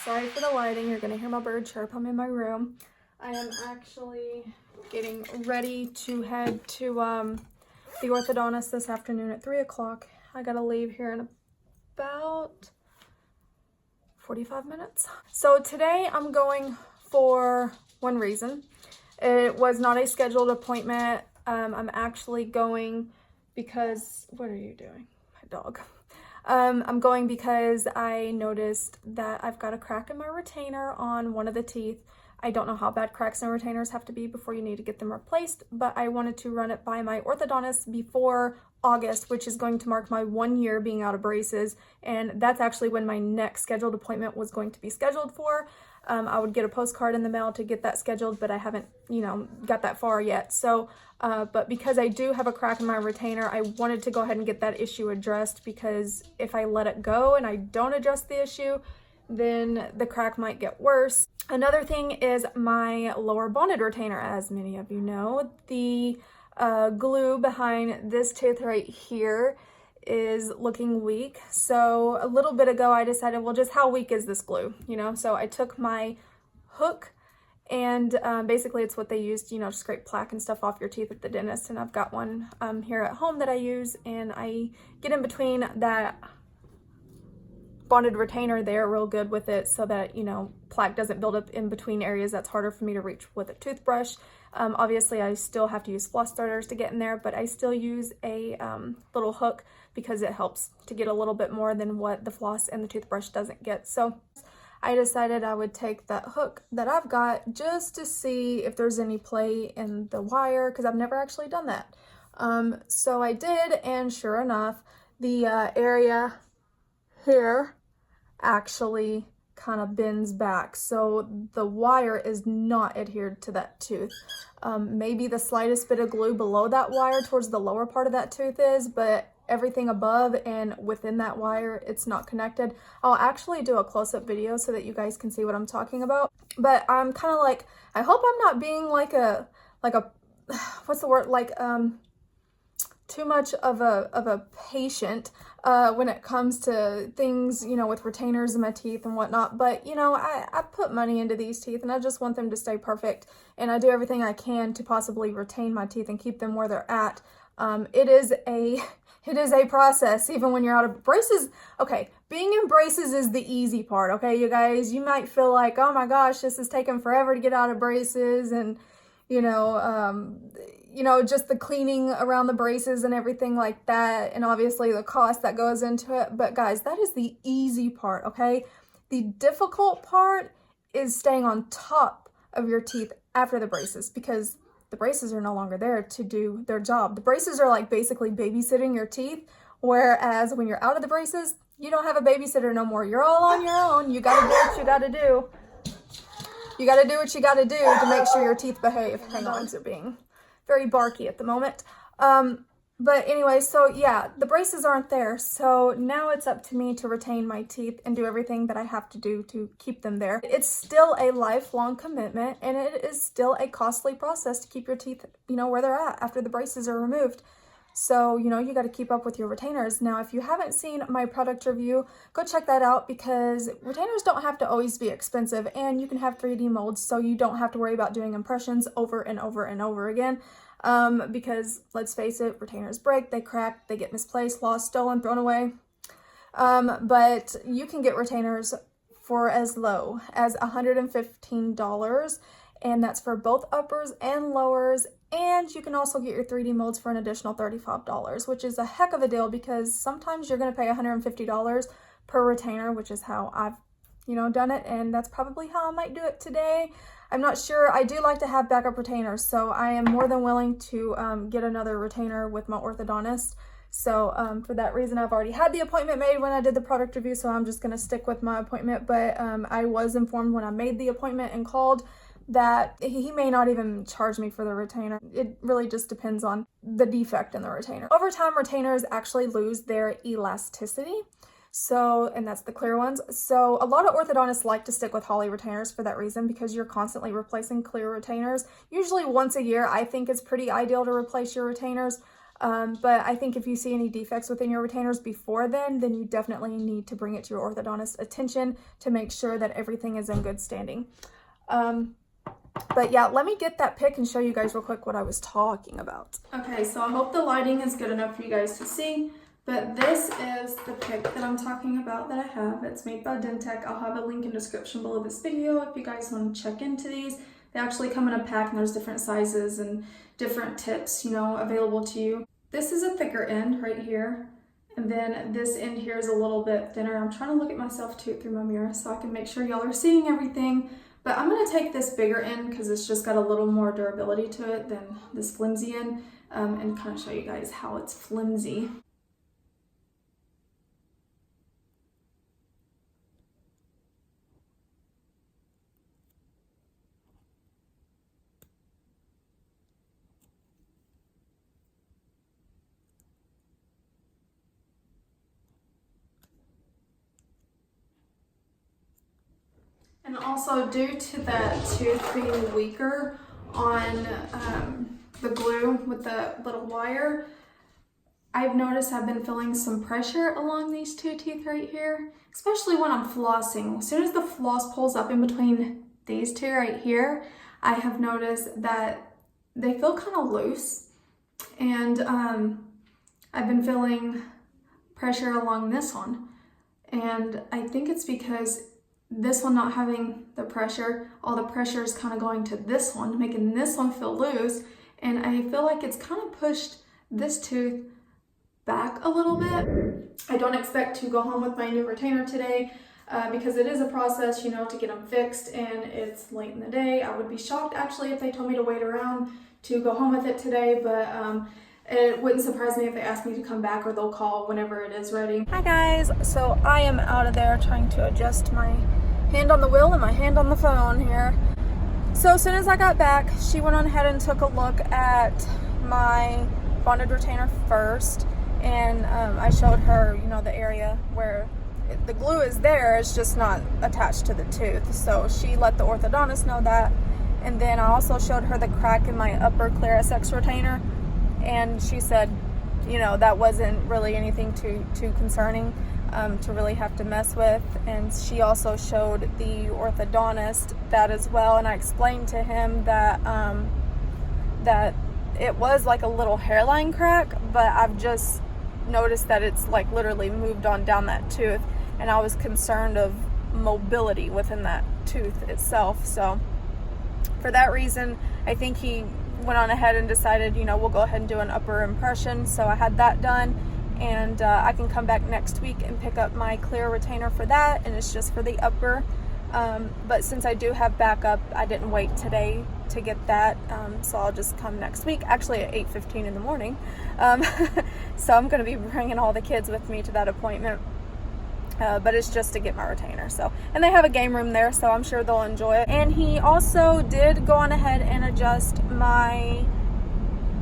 Sorry for the lighting. You're gonna hear my bird chirp. I'm in my room. I am actually getting ready to head to the orthodontist this afternoon at 3 o'clock. I gotta leave here in about 45 minutes. So today I'm going for one reason. It was not a scheduled appointment. I'm actually going because, what are you doing? My dog. I'm going because I noticed that I've got a crack in my retainer on one of the teeth. I don't know how bad cracks in retainers have to be before you need to get them replaced, but I wanted to run it by my orthodontist before August, which is going to mark my 1 year being out of braces, and that's actually when my next scheduled appointment was going to be scheduled for. I would get a postcard in the mail to get that scheduled, but I haven't, got that far yet. So, but because I do have a crack in my retainer, I wanted to go ahead and get that issue addressed, because if I let it go and I don't address the issue, then the crack might get worse. Another thing is my lower bonded retainer. As many of you know, the glue behind this tooth right here is looking weak. So a little bit ago I decided, well, just how weak is this glue, so I took my hook and basically it's what they use to scrape plaque and stuff off your teeth at the dentist, and I've got one here at home that I use, and I get in between that bonded retainer there real good with it so that plaque doesn't build up in between areas that's harder for me to reach with a toothbrush. Obviously I still have to use floss starters to get in there, but I still use a little hook because it helps to get a little bit more than what the floss and the toothbrush doesn't get. So I decided I would take that hook that I've got just to see if there's any play in the wire, because I've never actually done that. So I did, and sure enough, the area here actually kind of bends back, so the wire is not adhered to that tooth. Maybe the slightest bit of glue below that wire towards the lower part of that tooth is, but everything above and within that wire, it's not connected. I'll actually do a close-up video so that you guys can see what I'm talking about, but I'm kind of like, I hope I'm not being like a what's the word, too much of a patient when it comes to things, with retainers in my teeth and whatnot. But, I put money into these teeth, and I just want them to stay perfect. And I do everything I can to possibly retain my teeth and keep them where they're at. It is a process, even when you're out of braces. Okay, being in braces is the easy part, okay, you guys? You might feel like, oh my gosh, this is taking forever to get out of braces, and just the cleaning around the braces and everything like that, and obviously the cost that goes into it. But guys, that is the easy part, okay? The difficult part is staying on top of your teeth after the braces, because the braces are no longer there to do their job. The braces are like basically babysitting your teeth, whereas when you're out of the braces, you don't have a babysitter no more. You're all on your own. You gotta do what you gotta do. You gotta do what you gotta do to make sure your teeth behave. My dogs are being very barky at the moment. But anyway, so yeah, the braces aren't there. So now it's up to me to retain my teeth and do everything that I have to do to keep them there. It's still a lifelong commitment, and it is still a costly process to keep your teeth, where they're at after the braces are removed. So, you got to keep up with your retainers. Now, if you haven't seen my product review, go check that out, because retainers don't have to always be expensive, and you can have 3D molds, so you don't have to worry about doing impressions over and over and over again. Because let's face it, retainers break, they crack, they get misplaced, lost, stolen, thrown away. But you can get retainers for as low as $115, and that's for both uppers and lowers. And you can also get your 3D molds for an additional $35, which is a heck of a deal, because sometimes you're going to pay $150 per retainer, which is how I've, done it. And that's probably how I might do it today. I'm not sure. I do like to have backup retainers, so I am more than willing to get another retainer with my orthodontist. So for that reason, I've already had the appointment made when I did the product review, so I'm just going to stick with my appointment. But I was informed when I made the appointment and called that he may not even charge me for the retainer. It really just depends on the defect in the retainer. Over time, retainers actually lose their elasticity. So, and that's the clear ones. So a lot of orthodontists like to stick with Holly retainers for that reason, because you're constantly replacing clear retainers. Usually once a year, I think is pretty ideal to replace your retainers. But I think if you see any defects within your retainers before then you definitely need to bring it to your orthodontist attention to make sure that everything is in good standing. But yeah, let me get that pic and show you guys real quick what I was talking about. Okay, so I hope the lighting is good enough for you guys to see, but this is the pic that I'm talking about that I have. It's made by Dentek. I'll have a link in the description below this video if you guys want to check into these. They actually come in a pack and there's different sizes and different tips, you know, available to you. This is a thicker end right here, and then this end here is a little bit thinner. I'm trying to look at myself too through my mirror so I can make sure y'all are seeing everything. But I'm going to take this bigger end because it's just got a little more durability to it than this flimsy end, and kind of show you guys how it's flimsy. And also, due to that tooth being weaker on the glue with the little wire, I've noticed I've been feeling some pressure along these two teeth right here, especially when I'm flossing. As soon as the floss pulls up in between these two right here, I have noticed that they feel kind of loose. And I've been feeling pressure along this one. And I think it's because this one not having the pressure, all the pressure is kind of going to this one, making this one feel loose. And I feel like it's kind of pushed this tooth back a little bit. I don't expect to go home with my new retainer today because it is a process, you know, to get them fixed, and it's late in the day. I would be shocked actually if they told me to wait around to go home with it today, but it wouldn't surprise me if they ask me to come back, or they'll call whenever it is ready. Hi guys, so I am out of there trying to adjust my hand on the wheel and my hand on the phone here. So as soon as I got back, she went on ahead and took a look at my bonded retainer first, and I showed her, you know, the area where the glue is there, it's just not attached to the tooth. So she let the orthodontist know that. And then I also showed her the crack in my upper clear SX retainer, and she said, you know, that wasn't really anything too concerning to really have to mess with. And she also showed the orthodontist that as well, and I explained to him that that it was like a little hairline crack, but I've just noticed that it's like literally moved on down that tooth, and I was concerned of mobility within that tooth itself. So for that reason, I think he went on ahead and decided, you know, we'll go ahead and do an upper impression. So I had that done, and I can come back next week and pick up my clear retainer for that, and it's just for the upper. But since I do have backup, I didn't wait today to get that, so I'll just come next week, actually at 8:15 in the morning. So I'm going to be bringing all the kids with me to that appointment, but it's just to get my retainer. So, and they have a game room there, so I'm sure they'll enjoy it. And he also did go on ahead and adjust my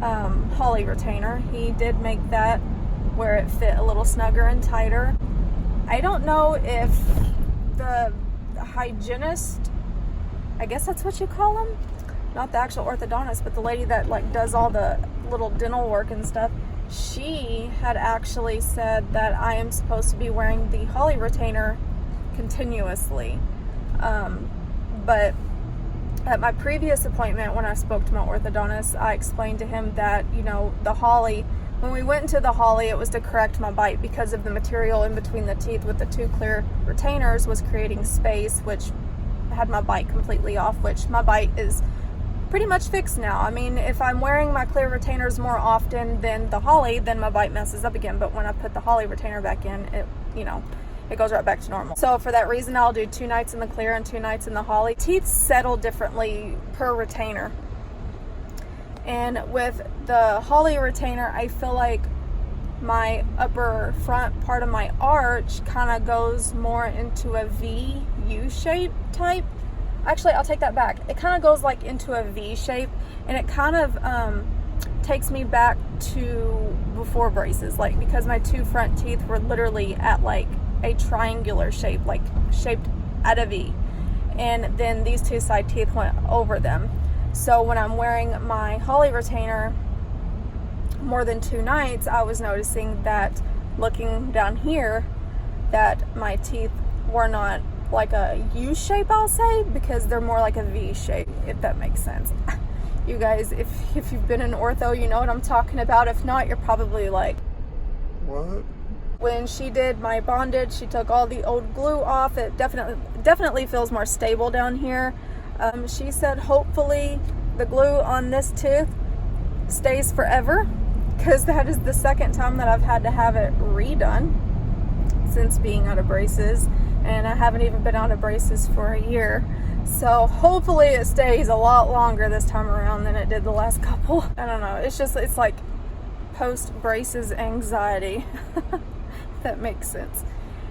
Holly retainer. He did make that where it fit a little snugger and tighter. I don't know if the hygienist, I guess that's what you call them, not the actual orthodontist, but the lady that like does all the little dental work and stuff, she had actually said that I am supposed to be wearing the Holly retainer continuously. But at my previous appointment, when I spoke to my orthodontist, I explained to him that, you know, the Holly, when we went into the Holly, it was to correct my bite because of the material in between the teeth with the two clear retainers was creating space, which had my bite completely off, which my bite is pretty much fixed now. I mean, if I'm wearing my clear retainers more often than the Holly, then my bite messes up again. But when I put the Holly retainer back in, it, you know, it goes right back to normal. So for that reason, I'll do 2 nights in the clear and 2 nights in the Holly. Teeth settle differently per retainer. And with the Holly retainer, I feel like my upper front part of my arch kind of goes more into a V, U shape type. Actually, I'll take that back. It kind of goes like into a V shape, and it kind of takes me back to before braces, like because my 2 front teeth were literally at like a triangular shape, like shaped at a V, and then these 2 side teeth went over them. So when I'm wearing my Holly retainer, more than 2 nights, I was noticing that looking down here, that my teeth were not like a U shape, I'll say, because they're more like a V shape, if that makes sense. You guys, if you've been in ortho, you know what I'm talking about. If not, you're probably like, what? When she did my bondage, she took all the old glue off. It definitely feels more stable down here. She said hopefully the glue on this tooth stays forever, because that is the second time that I've had to have it redone since being out of braces, and I haven't even been out of braces for a year. So hopefully it stays a lot longer this time around than it did the last couple. I don't know, it's like post braces anxiety. If that makes sense.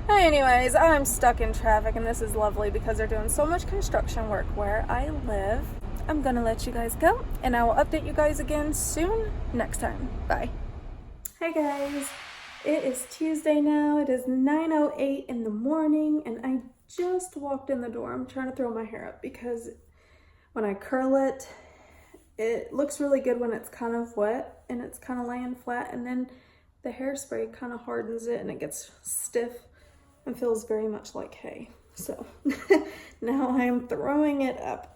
Anyways, I'm stuck in traffic, and this is lovely because they're doing so much construction work where I live. I'm gonna let you guys go, and I will update you guys again soon next time. Bye. Hey guys, it is Tuesday now. It is 9:08 in the morning, and I just walked in the door. I'm trying to throw my hair up because when I curl it, it looks really good when it's kind of wet and it's kind of laying flat, and then the hairspray kind of hardens it and it gets stiff and feels very much like hay. So now I am throwing it up.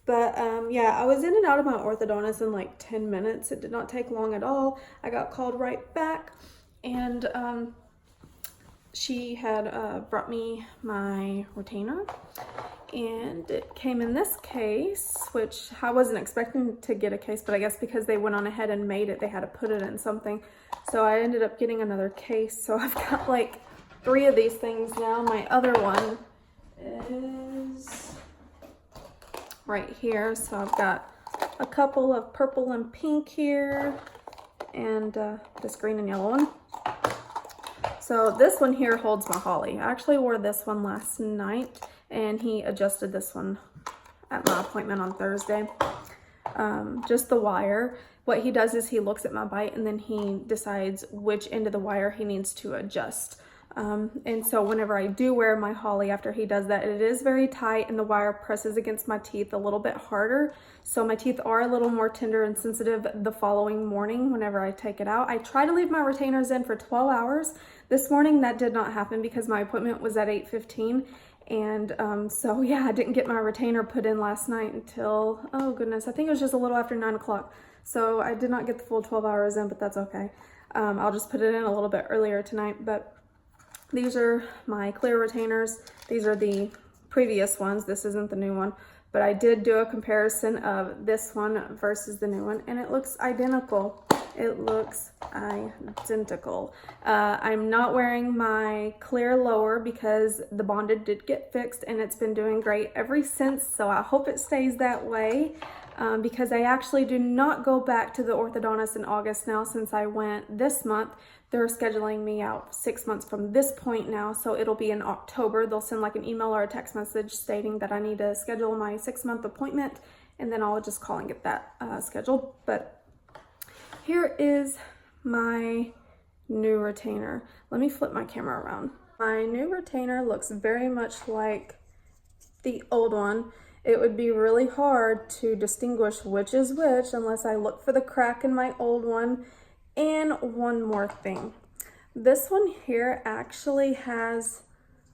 But yeah, I was in and out of my orthodontist in like 10 minutes. It did not take long at all. I got called right back, and she had brought me my retainer, and it came in this case, which I wasn't expecting to get a case, but I guess because they went on ahead and made it, they had to put it in something. So I ended up getting another case. So I've got like 3 of these things now. My other one is right here. So I've got a couple of purple and pink here, and this green and yellow one. So this one here holds my Holly. I actually wore this one last night, and he adjusted this one at my appointment on Thursday. Just the wire. What he does is he looks at my bite, and then he decides which end of the wire he needs to adjust. And so whenever I do wear my Holly after he does that, it is very tight, and the wire presses against my teeth a little bit harder. So my teeth are a little more tender and sensitive the following morning whenever I take it out. I try to leave my retainers in for 12 hours. This morning that did not happen because my appointment was at 8:15. And so yeah, I didn't get my retainer put in last night until, oh goodness, I think it was just a little after 9 o'clock. So I did not get the full 12 hours in, but that's okay. I'll just put it in a little bit earlier tonight. But these are my clear retainers. These are the previous ones. This isn't the new one, but I did do a comparison of this one versus the new one, and it looks identical. It looks identical. I'm not wearing my clear lower because the bondage did get fixed, and it's been doing great ever since. So I hope it stays that way. Because I actually do not go back to the orthodontist in August now since I went this month. They're scheduling me out 6 months from this point now, so it'll be in October. They'll send like an email or a text message stating that I need to schedule my 6-month appointment, and then I'll just call and get that scheduled. But here is my new retainer. Let me flip my camera around. My new retainer looks very much like the old one. It would be really hard to distinguish which is which unless I look for the crack in my old one. And one more thing. This one here actually has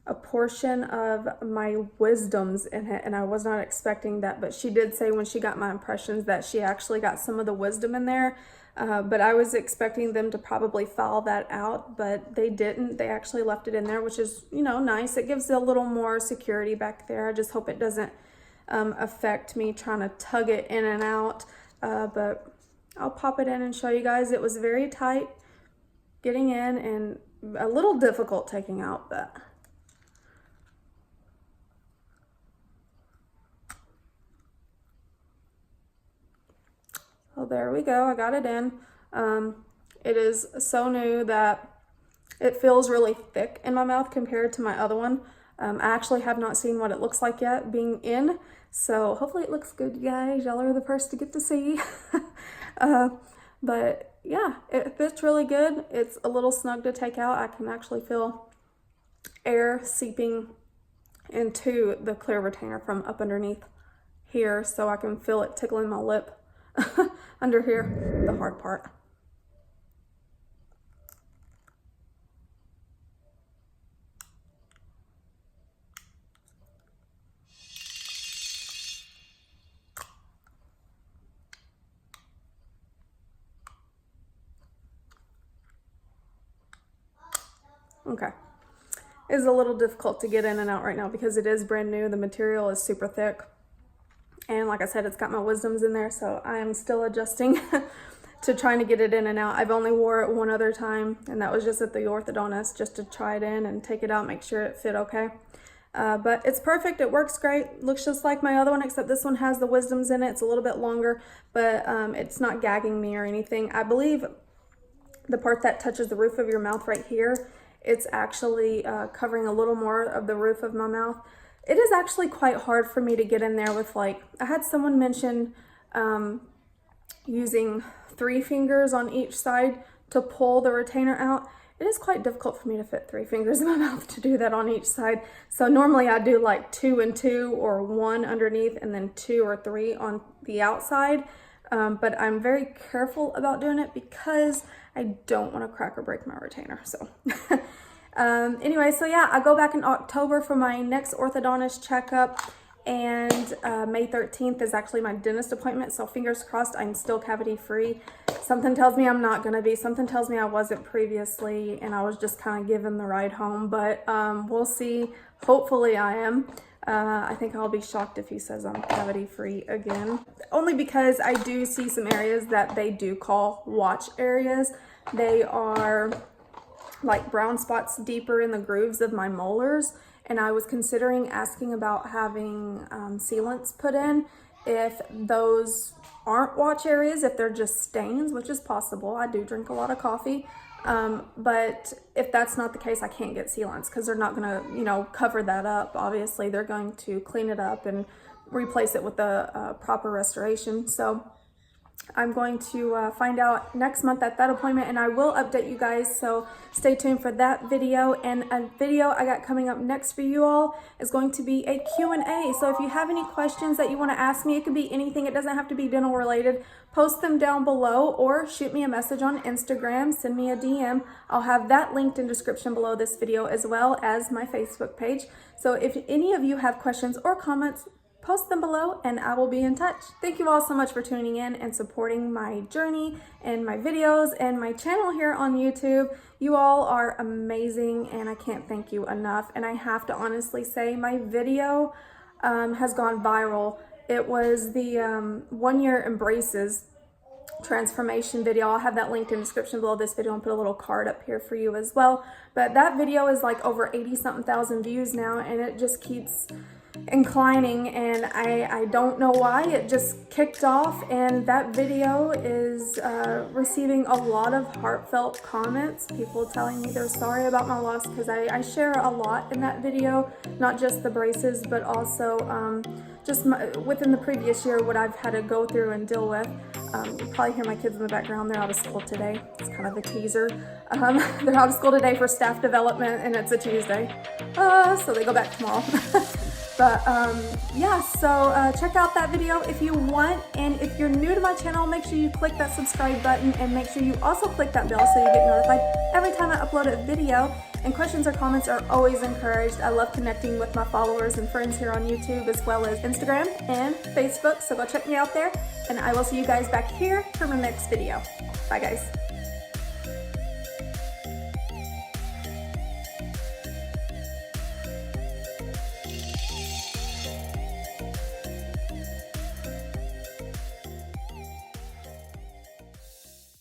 a portion of my wisdoms in it, and I was not expecting that, but she did say when she got my impressions that she actually got some of the wisdom in there. But I was expecting them to probably file that out, but they didn't. They actually left it in there, which is, you know, nice. It gives a little more security back there. I just hope it doesn't affect me trying to tug it in and out, but I'll pop it in and show you guys. It was very tight getting in and a little difficult taking out, but well, there we go. I got it in. It is so new that it feels really thick in my mouth compared to my other one. I actually have not seen what it looks like yet being in, so hopefully it looks good, you guys. Y'all are the first to get to see. But yeah, it fits really good. It's a little snug to take out. I can actually feel air seeping into the clear retainer from up underneath here, so I can feel it tickling my lip under here, the hard part. Okay. It's a little difficult to get in and out right now because it is brand new. The material is super thick. And like I said, it's got my wisdoms in there, so I am still adjusting to trying to get it in and out. I've only wore it one other time, and that was just at the orthodontist, just to try it in and take it out, make sure it fit okay. But it's perfect. It works great. Looks just like my other one, except this one has the wisdoms in it. It's a little bit longer, but it's not gagging me or anything. I believe the part that touches the roof of your mouth right here, it's actually covering a little more of the roof of my mouth. It is actually quite hard for me to get in there with, like, I had someone mention using 3 fingers on each side to pull the retainer out. It is quite difficult for me to fit 3 fingers in my mouth to do that on each side. So normally I do like 2 and 2, or 1 underneath and then 2 or 3 on the outside. But I'm very careful about doing it because I don't want to crack or break my retainer. So anyway, so yeah, I go back in October for my next orthodontist checkup, and May 13th is actually my dentist appointment, so fingers crossed I'm still cavity free. Something tells me I'm not gonna be, something tells me I wasn't previously, and I was just kind of given the ride home, but we'll see. Hopefully I am. I think I'll be shocked if he says I'm cavity free again, only because I do see some areas that they do call watch areas. They are like brown spots deeper in the grooves of my molars, and I was considering asking about having sealants put in if those aren't watch areas, if they're just stains, which is possible. I do drink a lot of coffee, but if that's not the case, I can't get sealants because they're not gonna, you know, cover that up. Obviously, they're going to clean it up and replace it with a proper restoration. So I'm going to find out next month at that appointment, and I will update you guys, so stay tuned for that video. And a video I got coming up next for you all is going to be a Q&A. So if you have any questions that you want to ask me, it could be anything. It doesn't have to be dental related. Post them down below or shoot me a message on Instagram. Send me a DM. I'll have that linked in description below this video, as well as my Facebook page. So if any of you have questions or comments, post them below and I will be in touch. Thank you all so much for tuning in and supporting my journey and my videos and my channel here on YouTube. You all are amazing, and I can't thank you enough. And I have to honestly say, my video has gone viral. It was the 1 year embraces transformation video. I'll have that linked in the description below this video and put a little card up here for you as well. But that video is like over 80-something thousand views now, and it just keeps inclining, and I don't know why. It just kicked off, and that video is receiving a lot of heartfelt comments, people telling me they're sorry about my loss, because I share a lot in that video, not just the braces, but also just within the previous year, what I've had to go through and deal with. You probably hear my kids in the background. They're out of school today. It's kind of a teaser. They're out of school today for staff development, and it's a Tuesday, so they go back tomorrow. But yeah, so check out that video if you want, and if you're new to my channel, make sure you click that subscribe button, and make sure you also click that bell so you get notified every time I upload a video. And questions or comments are always encouraged. I love connecting with my followers and friends here on YouTube, as well as Instagram and Facebook, so go check me out there, and I will see you guys back here for my next video. Bye guys.